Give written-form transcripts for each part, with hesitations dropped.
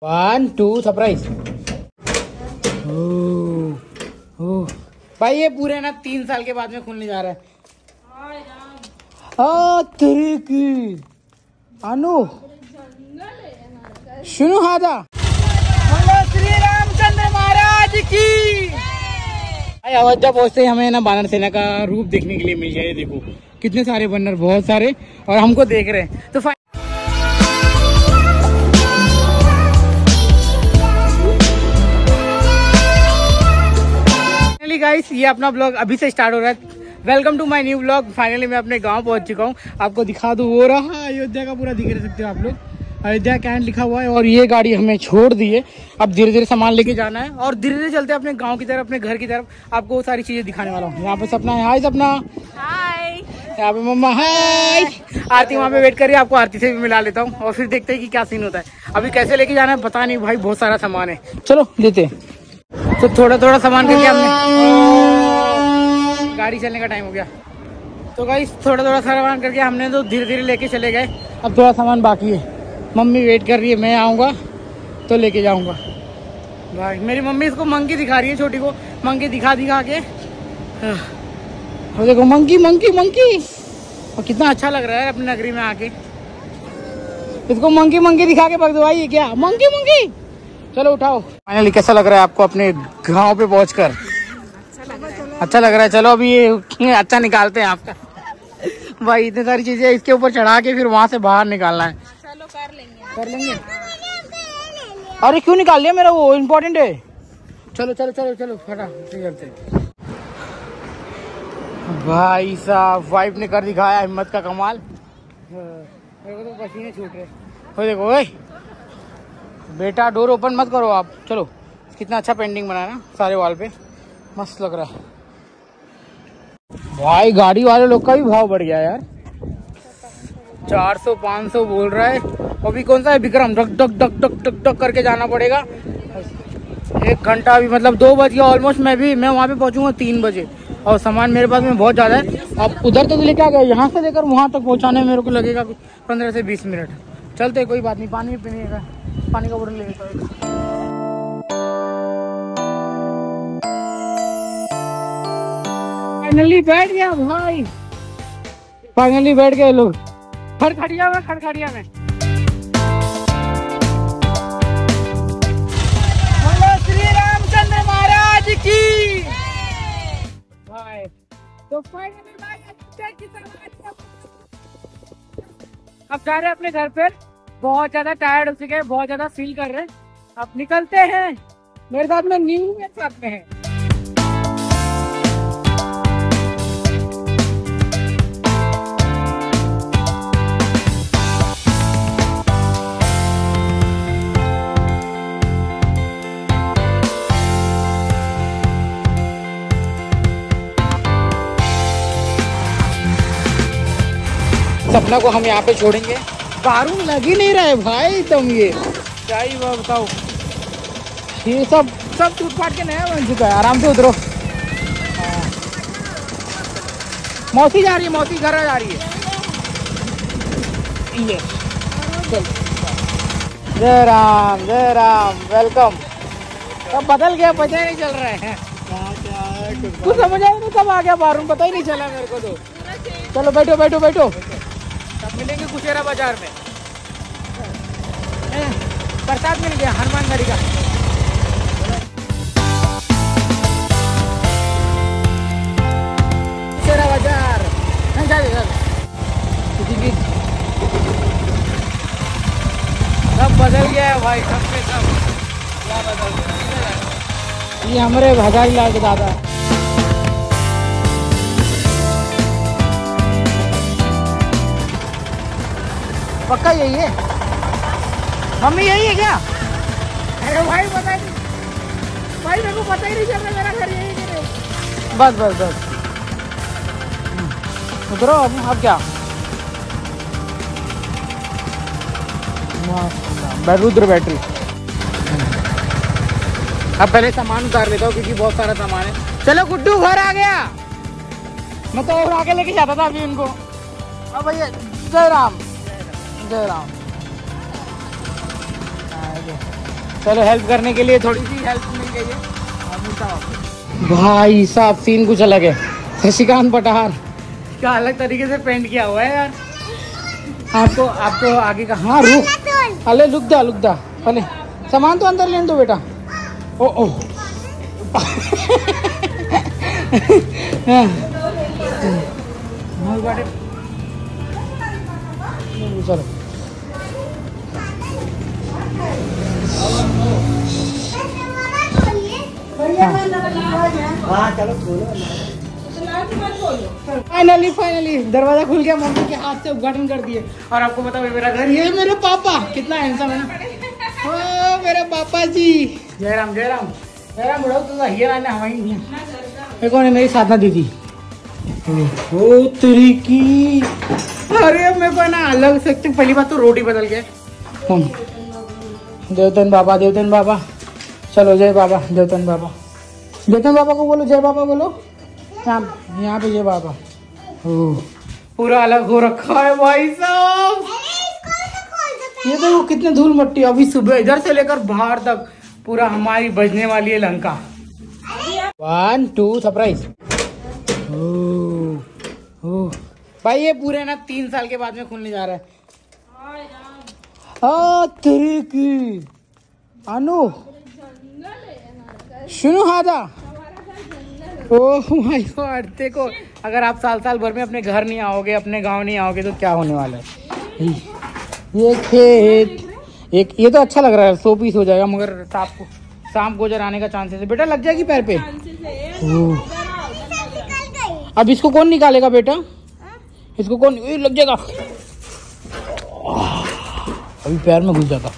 1 2 surprise. भाई ये पूरे ना 3 साल के बाद में खुलने जा रहा है। तेरे की अनु सुनो हादा श्री रामचंद्र महाराज की। अयोध्या पहुंचते ही हमें ना बानर सेना का रूप देखने के लिए मिल गया। देखो कितने सारे बन्नर, बहुत सारे, और हमको देख रहे हैं। तो फाइनली गाइस ये अपना ब्लॉग अभी से स्टार्ट हो रहा है। Welcome to my new blog. Finally मैं अपने गांव पहुंच चुका हूं। आपको दिखा दूं, वो रहा अयोध्या का पूरा, दिख सकते हो आप लोग। अयोध्या कैंट लिखा हुआ है और ये गाड़ी हमें छोड़ दी है। अब धीरे धीरे सामान लेके जाना है और धीरे धीरे चलते हैं अपने गांव की तरफ, अपने घर की तरफ। आपको वो सारी चीजें दिखाने वाला हूँ। यहाँ पे सपना है, हाय सपना। हाय। यहाँ पे मम्मा, हाय। आरती वहाँ पे वेट कर रही है, आपको आरती से भी मिला लेता हूँ और फिर देखते हैं कि क्या सीन होता है। अभी कैसे लेके जाना है पता नहीं भाई, बहुत सारा सामान है। चलो लेते हैं। तो थोड़ा थोड़ा सामान करके हमने, गाड़ी चलने का टाइम हो गया। तो गाइस थोड़ा थोड़ा सामान करके हमने तो धीरे धीरे लेके चले गए। अब थोड़ा सामान बाकी है। मम्मी वेट कर रही है, मैं आऊँगा तो लेके जाऊँगा। भाई मेरी मम्मी इसको मंकी दिखा रही है, छोटी को मंकी दिखा के। देखो मंकी मंकी मंकी, और कितना अच्छा लग रहा है अपनी नगरी में आके। इसको मंकी मंकी दिखा के भग दो भाई। ये क्या मंकी मंकी। चलो उठाओ। फाइनली कैसा लग रहा है आपको अपने गांव पे पहुंचकर? अच्छा लग रहा है। चलो अभी ये अच्छा निकालते हैं आपका। भाई इतनी सारी चीजें इसके ऊपर चढ़ा के फिर वहां से बाहर निकालना है। चलो कर लेंगे। अरे क्यों निकाल लिया मेरा, वो इम्पोर्टेंट है। चलो चलो चलो चलो फटाफट। भाई साहब वाइफ ने कर दिखाया हिम्मत का कमाल। मेरे को तो पसीने छूट रहे। हो देखो ओए बेटा, डोर ओपन मत करो आप। चलो कितना अच्छा पेंटिंग बनाया ना सारे वॉल पे, मस्त लग रहा है। भाई गाड़ी वाले लोग का भी भाव बढ़ गया यार। 400 500 बोल रहा है। अभी कौन सा है Vikram, duck duck duck duck duck duck करके जाना पड़ेगा। 1 घंटा अभी, मतलब 2 बज गया ऑलमोस्ट। मैं वहाँ पे पहुँचूंगा 3 बजे और सामान मेरे पास में बहुत ज़्यादा है। अब उधर तक लेके आ गया, यहाँ से लेकर वहाँ तक पहुँचाने में मेरे को लगेगा 15 से 20 मिनट। चलते कोई बात नहीं, पानी पीने का, पानी का बोतल ले लेता हूँ। फाइनली बैठ गया भाई, फाइनली बैठ गए लोग खड़खड़िया में। बोलो श्री रामचंद्र महाराज की। भाई तो फाइनली अब जा रहे हैं अपने घर पे। बहुत ज्यादा टायर्ड हो चुके हैं, बहुत ज्यादा फील कर रहे हैं। अब निकलते हैं। मेरे साथ में न्यू मेरे साथ में है। सपना को हम यहाँ पे छोड़ेंगे। बारूद लग ही नहीं रहा है भाई, तुम ये क्या ही बताओ। ये सब टूट फाट के नया बन चुका है। आराम से उतरो। मौसी जा रही है, मौसी घर जा रही है। ये चल। जय राम वेलकम। अब बदल गया, पता ही नहीं चल रहा है। कुछ समझ आया नहीं कब आ गया बारूद, पता ही नहीं चला मेरे को तो। चलो बैठो। तब मिलेंगे कुशेरा बाजार में। प्रसाद मिल गया हनुमानगढ़ी का। कुशेरा बाजार सब बदल गया है भाई, सब पे सब क्या बदल गया। ये हमारे भगाई लाल के दादा। पक्का यही है मम्मी, यही है क्या? अरे भाई पता ही नहीं भाई, मेरे को पता ही नहीं चल रहा मेरा घर यही है। बस उतरो। अब क्या रुद्र बैटरी। अब पहले सामान उतार लेता हूँ क्योंकि बहुत सारा सामान है। चलो गुड्डू घर आ गया। मैं तो और आगे लेके जाता था अभी उनको। अब भैया जय राम। चलो हेल्प करने के लिए थोड़ी सी हेल्प मिल गई है। भाई साहब सीन कुछ अलग है। शशिकांत पठार क्या अलग तरीके से पेंट किया हुआ है यार। आपको आगे का हाँ रुक अले लुक दा पहले सामान तो अंदर लेने दो बेटा। ओ चलो फाइनली दरवाजा खुल गया। मम्मी के हाथ से उद्घाटन कर दिए। और आपको पता है मेरा घर, ये मेरे पापा कितना हैंडसम है ना। ओ मेरे पापा जी जयराम बुढ़ाओ तो ये ना हवाई नहीं मेरे को मेरी साधना दीदी। ओ तेरी की अरे मेरे को ना अलग सकते। पहली बात तो रोटी बदल गए। देवतन बाबा चलो जय बाबा। देवतन बाबा को बोलो जय बाबा बोलो। यहाँ पे जय बाबा। पूरा अलग हो रखा है भाई साहब। ये देखो कितने धूल मट्टी। अभी सुबह इधर से लेकर बाहर तक पूरा हमारी बजने वाली है लंका। 1 2 सरप्राइज। भाई ये पूरे ना 3 साल के बाद में खुलने जा रहा है। तेरी की अनु सुनो हादा। ओह माय गॉड देखो अगर आप साल भर में अपने घर नहीं आओगे, अपने गांव नहीं आओगे तो क्या होने वाला है। ये खेत एक ये तो अच्छा लग रहा है। 100 पीस हो जाएगा मगर शाम को जर आने का चांसेस है। बेटा लग जाएगी पैर पे। अब इसको कौन निकालेगा बेटा? इसको कौन लग जाएगा। अभी पैर में घुस जाता।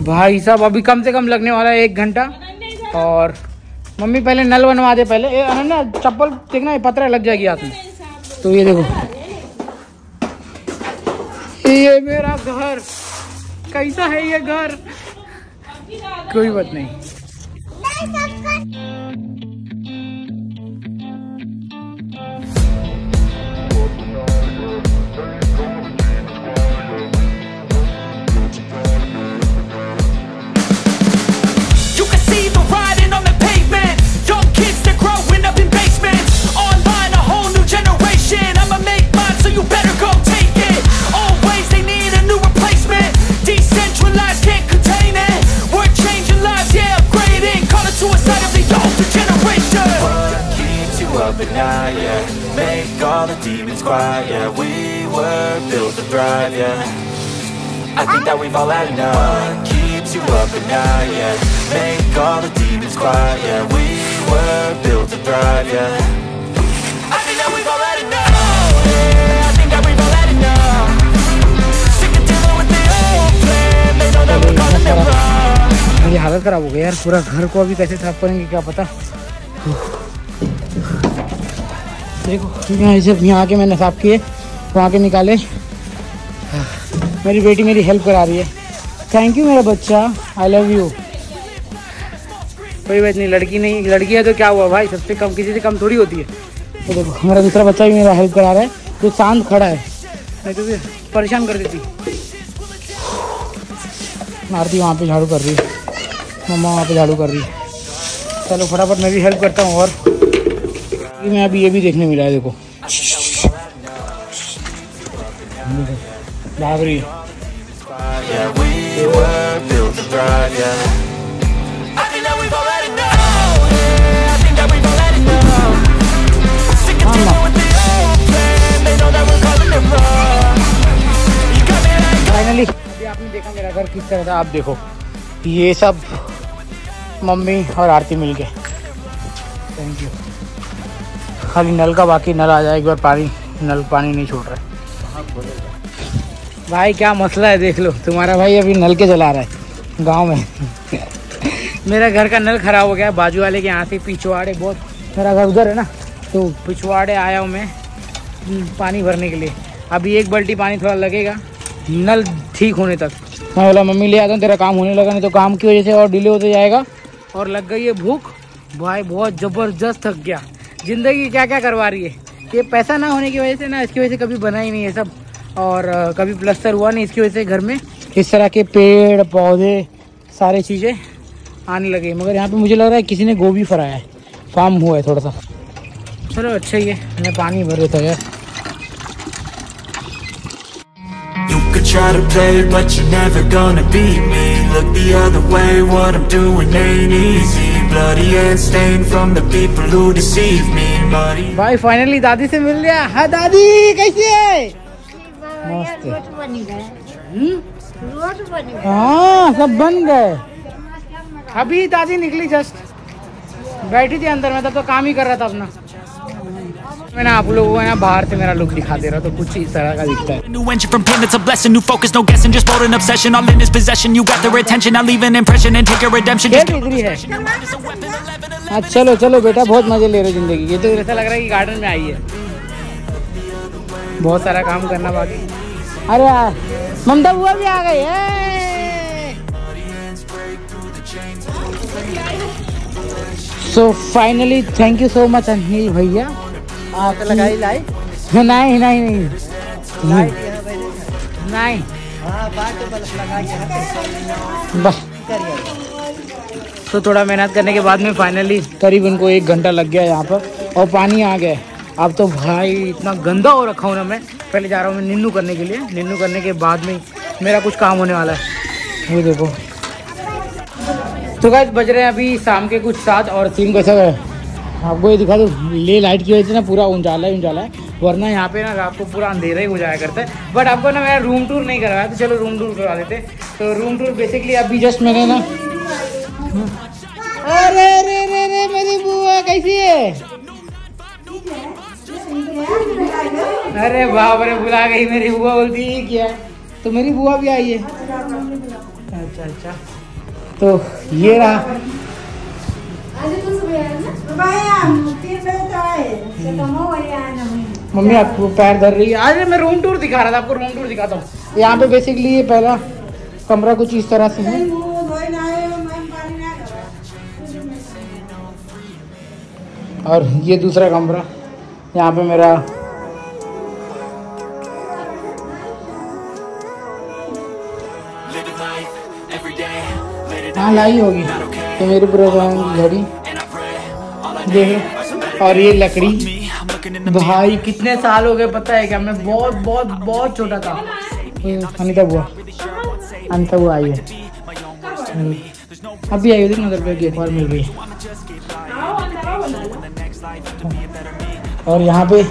भाई साहब अभी कम से कम लगने वाला है 1 घंटा। और मम्मी पहले नल बनवा दे। पहले अनन्या चप्पल देखना है पत्थर लग जाएगी हाथ में। तो ये देखो ये मेरा घर कैसा है। ये घर कोई बात नहीं। But now, yeah, make all the demons quiet. Yeah, we were built to thrive. Yeah, I think that we've all had enough. What keeps you up at night? Yeah, make all the demons quiet. Yeah, we were built to thrive. Yeah, I think that we've all had enough. Yeah, I think that we've all had enough. Sick of dealing with the old plan. They know that we're calling it wrong. मेरी हालत खराब हो गई यार। पूरा घर को अभी कैसे साफ करेंगे क्या पता। देखो यहाँ आके मैंने साफ किए, वहाँ के निकाले। मेरी बेटी मेरी हेल्प करा रही है। थैंक यू मेरा बच्चा, आई लव यू। कोई बात नहीं, लड़की नहीं लड़की है तो क्या हुआ भाई, सबसे कम किसी से कम थोड़ी होती है। तो देखो मेरा दूसरा बच्चा भी मेरा हेल्प करा रहा है, जो शांत खड़ा है, नहीं तो भी परेशान कर देती। आरती वहाँ पे झाड़ू कर रही है, मम्मा वहाँ पे झाड़ू कर रही है। चलो फटाफट मैं भी हेल्प करता हूँ। और मैं अभी ये भी देखने मिला है, देखो भाग रही है। फाइनली अभी आपने देखा मेरा घर किस तरह था। आप देखो ये सब मम्मी और आरती मिल गए। Thank you. खाली नल का बाकी, नल आ जाए एक बार, नल पानी नहीं छोड़ रहा है। भाई क्या मसला है देख लो, तुम्हारा भाई अभी नल के जला रहा है गांव में। मेरा घर का नल खराब हो गया है, बाजू वाले के यहाँ से पिछवाड़े बहुत, मेरा घर उधर है ना, तो पिछवाड़े आया हूँ मैं पानी भरने के लिए। अभी 1 बाल्टी पानी थोड़ा लगेगा नल ठीक होने तक। मैं बोला मम्मी ले आता हूँ, तेरा काम होने लगा, नहीं तो काम की वजह से और डिले होते जाएगा। और लग गई है भूख, भाई बहुत जबरदस्त थक गया। जिंदगी क्या क्या करवा रही है। ये पैसा ना होने की वजह से ना, इसकी वजह से कभी बना ही नहीं है सब, और कभी प्लस्तर हुआ नहीं इसकी वजह से। घर में इस तरह के पेड़ पौधे सारे चीज़ें आने लगे, मगर यहाँ पे मुझे लग रहा है किसी ने गोभी फराया है, फार्म हुआ है थोड़ा सा। चलो अच्छा ही है, मैं पानी भर देता हूँ यार। Try to play but you're never gonna beat me. Look the other way, what I'm doing ain't easy. Bloody and stained from the people who deceive me. भाई फाइनली दादी से मिल लिया। हाँ दादी कैसी है? मस्त है। हाँ सब बन गए। अभी दादी निकली जस्ट, बैठी थी अंदर में, तब तो काम ही कर रहा था अपना। मैं ना आप लोगों को ना बाहर से मेरा लुक दिखा दे रहा, तो कुछ इस तरह का दिखता है। हाँ चलो चलो बेटा, बहुत मजे ले रहे हो जिंदगी। ये तो ऐसा लग रहा है कि गार्डन में आई है। बहुत सारा काम करना बाकी। अरे यार ममता बुआ भी आ गई है। So finally thank you so much Anil भैया। आप लगाई लाइट? नहीं नहीं नहीं नहीं, बस तो थोड़ा मेहनत करने के बाद में फाइनली करीब उनको 1 घंटा लग गया यहाँ पर, और पानी आ गया। अब तो भाई इतना गंदा हो रखा हूँ ना मैं। पहले जा रहा हूँ मैं निन्नू करने के लिए, निन्नू करने के बाद में मेरा कुछ काम होने वाला है। ये देखो तो गाइस बज रहे हैं अभी शाम के कुछ 7, और सीन कैसा है आपको ये दिखा दो। ले लाइट की वजह से ना पूरा उजाला ही उजाला है, वरना यहाँ पे ना रात को पूरा अंधेरा ही हो जाया करता है। बट आपको ना मेरा रूम टूर नहीं करवाया, तो चलो रूम टूर करवा देते। तो रूम टूर बेसिकली अभी जस्ट मैंने ना, अरे रे रे रे मेरी बुआ कैसी है? अरे बाप रे बुला गई मेरी बुआ, बोलती है क्या? तो मेरी बुआ भी आई है। अच्छा अच्छा, तो ये रहा। मम्मी आपको पैर धर रही है। आज मैं रूम टूर दिखा रहा था, आपको रूम टूर दिखाता हूँ। यहाँ पे बेसिकली ये पहला कमरा कुछ इस तरह से है, और ये दूसरा कमरा। यहाँ पे मेरा हाँ लाई होगी, तो मेरे पूरे घड़ी देख, और ये लकड़ी। भाई कितने साल हो गए पता है क्या? मैं बहुत बहुत बहुत छोटा था। अनिता बुआ आई है, अभी आई थी नजर पे, एक बार मिल रही है। और यहाँ पे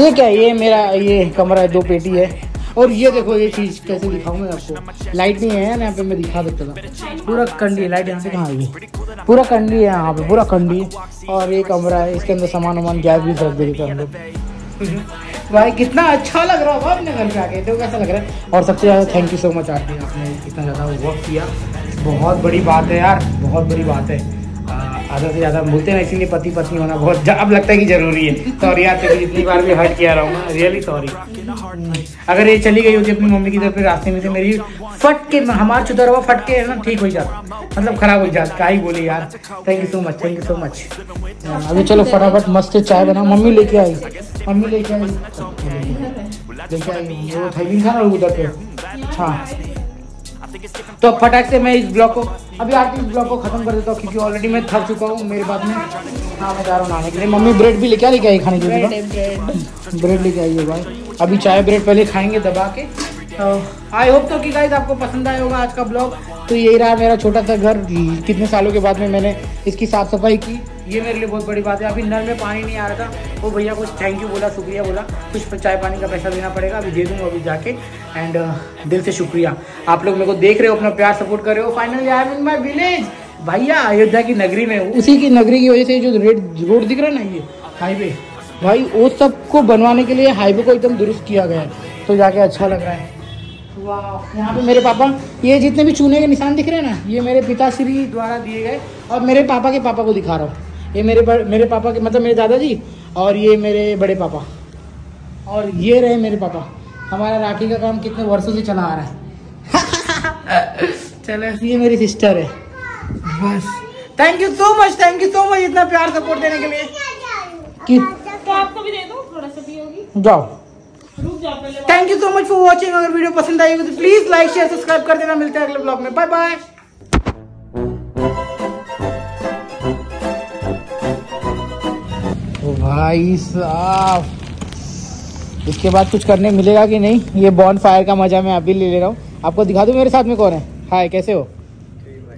ये क्या है? ये मेरा ये कमरा है, 2 पेटी है। और ये देखो ये चीज कैसे दिखाऊं मैं आपको। लाइट नहीं है ना यहाँ पे, मैं दिखा सकता था। पूरा कंडी है, लाइट यहाँ से कहाँ आई है? पूरा कंडी है यहाँ पे, पूरा कंडी है। और ये कमरा है, इसके अंदर सामान वामान गैस भी रख देते हम लोग। भाई कितना अच्छा लग रहा होगा अपने घर पे आके, तो कैसा लग रहा है? और सबसे ज़्यादा thank you so much aunty, आपने इतना ज़्यादा वर्क किया। बहुत बड़ी बात है यार, बहुत बड़ी बात है। आधा से ज़्यादा बोलते हैं ना, इसीलिए पति पत्नी होना बहुत अब लगता है कि जरूरी है। सॉरी यार, तो जितनी बार भी हर्ट किया रहा हूँ, रियली सॉरी। अगर ये चली गई होती अपनी मम्मी की तरफ रास्ते में से, मेरी फट के हमारा चुतर हुआ फट के ना ठीक हो जाता, मतलब खराब हो जाता। क्या ही बोले यार। Thank you so much, thank you so much. अभी चलो फटाफट मस्त चाय बना। मम्मी लेके आई, मम्मी लेके आई वो थैली था ना उधर पे। हाँ तो अब फटाक से मैं इस ब्लॉग को अभी आके इस ब्लॉग को खत्म कर देता हूँ, क्योंकि ऑलरेडी मैं थक चुका हूँ मेरे बाद में। हाँ मैं जा रहा हूँ नहाने के लिए। मम्मी ब्रेड भी लेके आई खाने के लिए, ब्रेड लेके आई है भाई। अभी चाय ब्रेड पहले खाएंगे दबा के। आई होप तो कि गाइस आपको पसंद आया होगा आज का ब्लॉग। तो यही रहा मेरा छोटा सा घर, कितने सालों के बाद में मैंने इसकी साफ सफाई की, ये मेरे लिए बहुत बड़ी बात है। अभी नल में पानी नहीं आ रहा था, वो भैया कुछ थैंक यू बोला, शुक्रिया बोला, कुछ चाय पानी का पैसा देना पड़ेगा, अभी दे दूँगा अभी जाके। एंड दिल से शुक्रिया, आप लोग मेरे को देख रहे हो, अपना प्यार सपोर्ट कर रहे हो। Finally I am in my village भैया, अयोध्या की नगरी में। उसी की नगरी की वजह से जो रोड दिख रहा है ना, ये हाईवे भाई, वो सबको बनवाने के लिए हाईवे को एकदम दुरुस्त किया गया है, तो जाके अच्छा लग रहा है। वाह, यहाँ पे मेरे पापा, ये जितने भी चूने के निशान दिख रहे हैं ना, ये मेरे पिताश्री द्वारा दिए गए। और मेरे पापा के पापा को दिखा रहा हूँ, ये मेरे पापा के मतलब मेरे दादाजी, और ये मेरे बड़े पापा, और ये रहे मेरे पापा। हमारा राखी का काम कितने वर्षों से चला आ रहा है। चलो ये मेरी सिस्टर है, बस थैंक यू सो मच इतना प्यार सपोर्ट देने के लिए। तो आपको भी दे दो, थोड़ा सा भी होगी। जाओ, रुक जाओ पहले। Thank you so much for watching. अगर वीडियो पसंद आई हो तो प्लीज लाइक शेयर सब्सक्राइब कर देना। मिलते हैं अगले ब्लॉग में। Bye bye. भाई साहब, इसके बाद कुछ करने मिलेगा कि नहीं? ये बॉन फायर का मजा मैं अभी ले ले रहा हूँ। आपको दिखा दूँ मेरे साथ में कौन है। हाय, कैसे हो?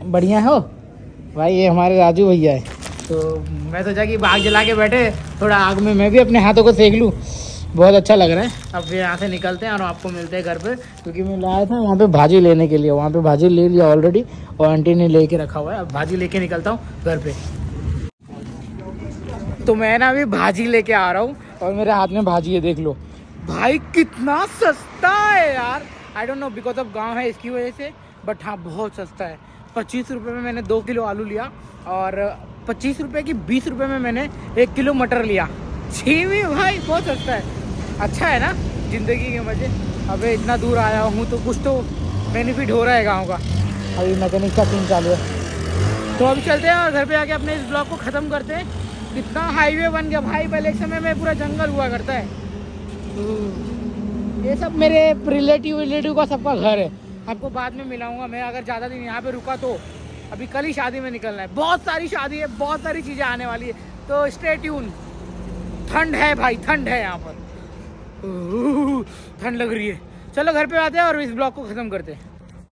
बढ़िया हो भाई। ये हमारे राजू भैया है। तो मैं सोचा कि आग जला के बैठे, थोड़ा आग में मैं भी अपने हाथों को सेक लूँ। बहुत अच्छा लग रहा है। अब यहाँ से निकलते हैं और आपको मिलते हैं घर पे, क्योंकि मैं लाया था वहाँ पे भाजी लेने के लिए। वहाँ पे भाजी ले लिया ऑलरेडी और आंटी ने लेके रखा हुआ है। अब भाजी लेके निकलता हूँ घर पे। तो मैं ना अभी भाजी लेके आ रहा हूँ और मेरे हाथ में भाजी है, देख लो भाई कितना सस्ता है यार। I don't know because of गांव है इसकी वजह से, बट हाँ बहुत सस्ता है। 25 रुपये में मैंने 2 किलो आलू लिया और 25 रुपये की 20 रुपये में मैंने 1 किलो मटर लिया। छीवी भाई, बहुत सस्ता है। अच्छा है ना ज़िंदगी के मज़े। अबे इतना दूर आया हूँ तो कुछ तो बेनिफिट हो रहा है गाँव का। अभी मैकेनिक का सीन चालू है, तो अभी चलते हैं और घर पे आके अपने इस ब्लॉग को ख़त्म करते हैं। कितना हाईवे बन गया भाई, पहले एक समय में पूरा जंगल हुआ करता है। ये सब मेरे रिलेटिव का सबका घर है। आपको बाद में मिलाऊंगा मैं, अगर ज़्यादा दिन यहाँ पे रुका तो। अभी कल ही शादी में निकलना है, बहुत सारी शादी है, बहुत सारी चीज़ें आने वाली है, तो स्टे ट्यून। ठंड है भाई, ठंड है यहाँ पर, ठंड लग रही है। चलो घर पे आते हैं और इस ब्लॉग को ख़त्म करते हैं।